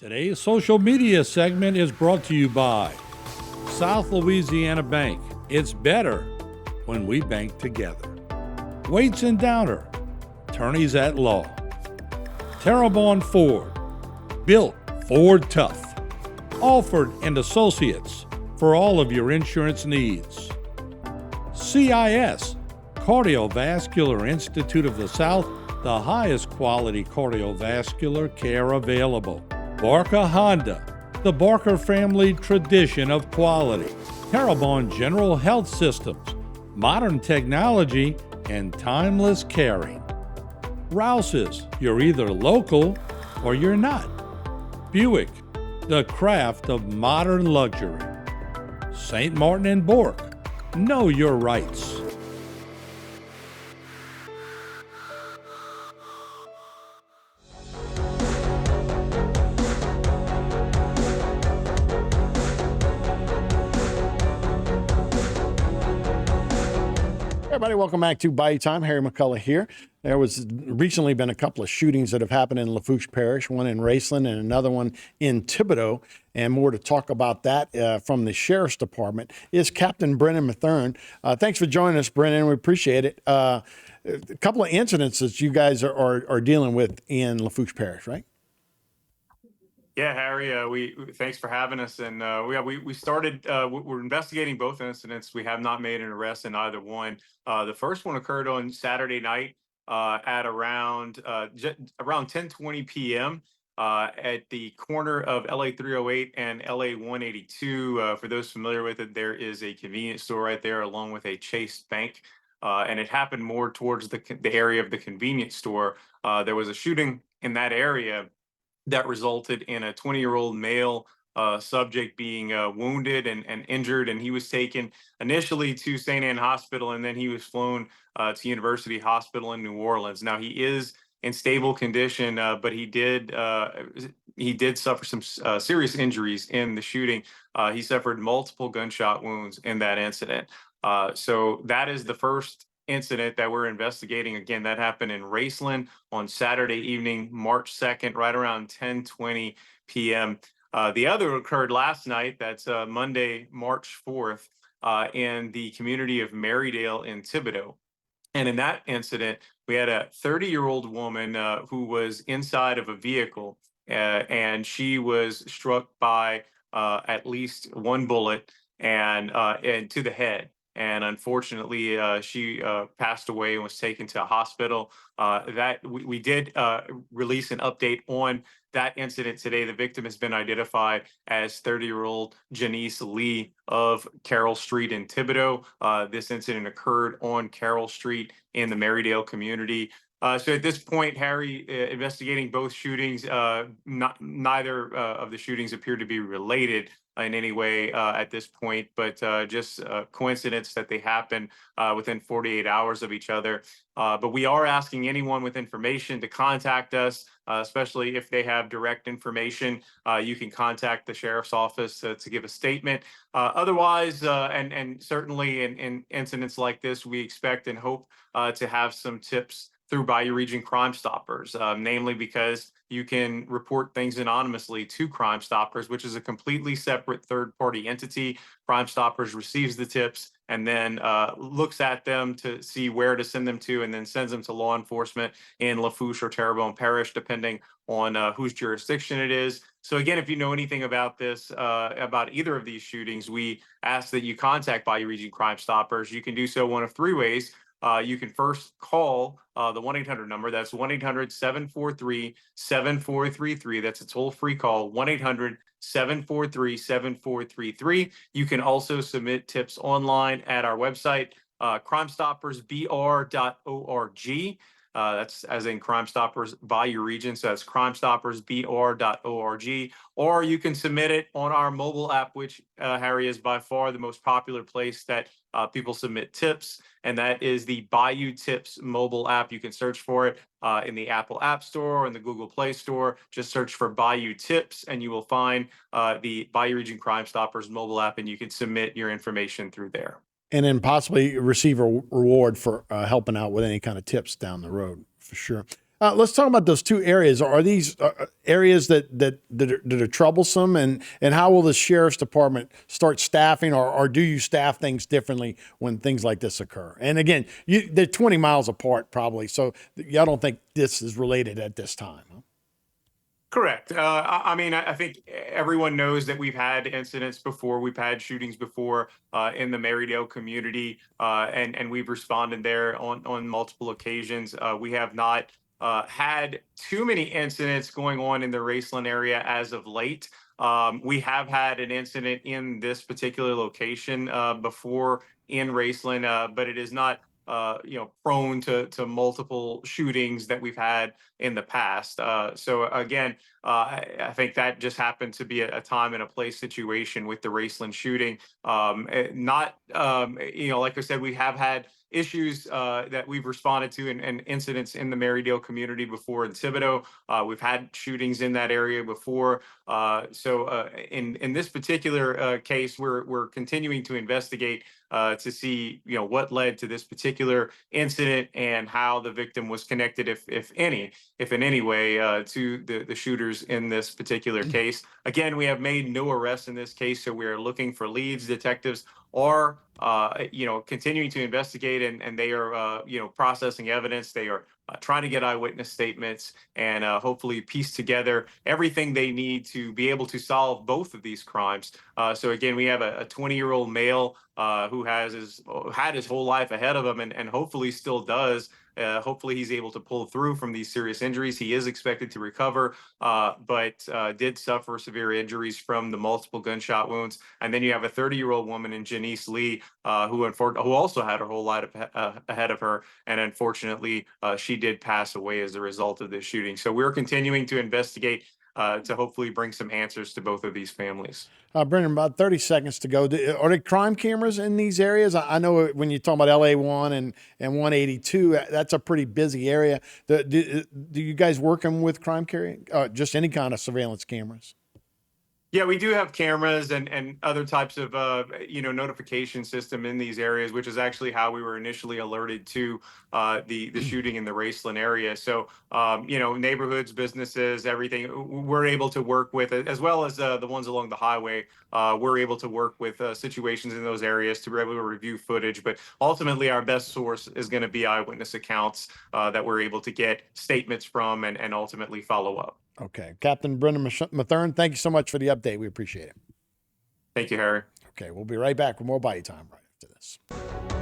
Today's social media segment is brought to you by South Louisiana Bank. It's better when we bank together. Waits and Downer, attorneys at law. Terrebonne Ford, built Ford tough. Alford and Associates, for all of your insurance needs. CIS, Cardiovascular Institute of the South, the highest quality cardiovascular care available. Barker Honda, the Barker family tradition of quality. Terrebonne General Health Systems, modern technology and timeless caring. Rouse's, you're either local or you're not. Buick, the craft of modern luxury. St. Martin and Bork, know your rights. Everybody, welcome back to Bayou Time. Harry McCullough here. There was recently been a couple of shootings that have happened in Lafourche Parish, one in Raceland and another one in Thibodaux. And more to talk about that from the Sheriff's Department is Captain Brennan Mathern. Thanks for joining us, Brennan. We appreciate it. A couple of incidents that you guys are dealing with in Lafourche Parish, right? Yeah, Harry, we thanks for having us. And we started, we're investigating both incidents. We have not made an arrest in either one. The first one occurred on Saturday night at around 10:20 p.m. At the corner of LA 308 and LA 182. For those familiar with it, there is a convenience store right there along with a Chase Bank. And it happened more towards the area of the convenience store. There was a shooting in that area that resulted in a 20-year-old male subject being wounded and injured, and he was taken initially to St. Anne Hospital, and then he was flown to University Hospital in New Orleans. Now, he is in stable condition, but he did suffer some serious injuries in the shooting. He suffered multiple gunshot wounds in that incident. So that is the first incident that we're investigating. Again, that happened in Raceland on Saturday evening, March 2nd, right around 10:20 p.m. The other occurred last night. That's Monday, March 4th, in the community of Marydale in Thibodaux. And in that incident, we had a 30-year-old woman who was inside of a vehicle, and she was struck by at least one bullet and to the head. And unfortunately, she passed away and was taken to a hospital. We did release an update on that incident today. The victim has been identified as 30-year-old Janice Lee of Carroll Street in Thibodaux. This incident occurred on Carroll Street in the Marydale community. So at this point, Harry, investigating both shootings, neither of the shootings appear to be related in any way at this point, but just a coincidence that they happen within 48 hours of each other. But we are asking anyone with information to contact us, especially if they have direct information. You can contact the sheriff's office to give a statement. Otherwise, and certainly in incidents like this, we expect and hope to have some tips through Bayou Region Crime Stoppers, namely because you can report things anonymously to Crime Stoppers, which is a completely separate third-party entity. Crime Stoppers receives the tips and then looks at them to see where to send them to, and then sends them to law enforcement in Lafourche or Terrebonne Parish, depending on whose jurisdiction it is. So again, if you know anything about this, about either of these shootings, we ask that you contact Bayou Region Crime Stoppers. You can do so one of three ways. You can first call the 1-800 number. That's 1-800-743-7433. That's a toll-free call, 1-800-743-7433. You can also submit tips online at our website, crimestoppersbr.org. That's as in Crime Stoppers Bayou Region. So that's crimestoppersbr.org. Or you can submit it on our mobile app, which, Harry, is by far the most popular place that people submit tips. And that is the Bayou Tips mobile app. You can search for it in the Apple App Store or in the Google Play Store. Just search for Bayou Tips and you will find the Bayou Region Crime Stoppers mobile app, and you can submit your information through there. And then possibly receive a reward for helping out with any kind of tips down the road, for sure. Let's talk about those two areas. Are these areas that are troublesome, and how will the sheriff's department start staffing, or do you staff things differently when things like this occur? And again, they're 20 miles apart probably, so y'all don't think this is related at this time, huh? Correct. I mean, I think everyone knows that we've had incidents before. We've had shootings before in the Marydale community, and we've responded there on multiple occasions. We have not had too many incidents going on in the Raceland area as of late. We have had an incident in this particular location before in Raceland, but it is not prone to multiple shootings that we've had in the past. So again, I think that just happened to be a time and a place situation with the Raceland shooting. Not, like I said, we have had issues that we've responded to and incidents in the Marydale community before in Thibodaux. We've had shootings in that area before. So in this particular case, we're continuing to investigate to see what led to this particular incident and how the victim was connected, if in any way, to the shooters in this particular case. Again, we have made no arrests in this case, so we are looking for leads. Detectives are continuing to investigate, and they are processing evidence. They are trying to get eyewitness statements and hopefully piece together everything they need to be able to solve both of these crimes. So again, we have a 20-year-old male who had his whole life ahead of him, and hopefully still does. Hopefully he's able to pull through from these serious injuries. He is expected to recover, but did suffer severe injuries from the multiple gunshot wounds. And then you have a 30-year-old woman in Janice Lee, who also had her whole life ahead of her. And unfortunately, she did pass away as a result of this shooting. So we're continuing to investigate to hopefully bring some answers to both of these families. Brendan, about 30 seconds to go. Are there crime cameras in these areas? I know when you talk about LA1 and 182, that's a pretty busy area. Do you guys working with crime carrying? Just any kind of surveillance cameras? Yeah, we do have cameras and other types of notification system in these areas, which is actually how we were initially alerted to the shooting in the Raceland area. So neighborhoods, businesses, everything we're able to work with, as well as the ones along the highway. We're able to work with situations in those areas to be able to review footage. But ultimately, our best source is going to be eyewitness accounts that we're able to get statements from and ultimately follow up. Okay. Captain Brendan Mathern, thank you so much for the update. We appreciate it. Thank you, Harry. Okay. We'll be right back with more Bayou Time right after this.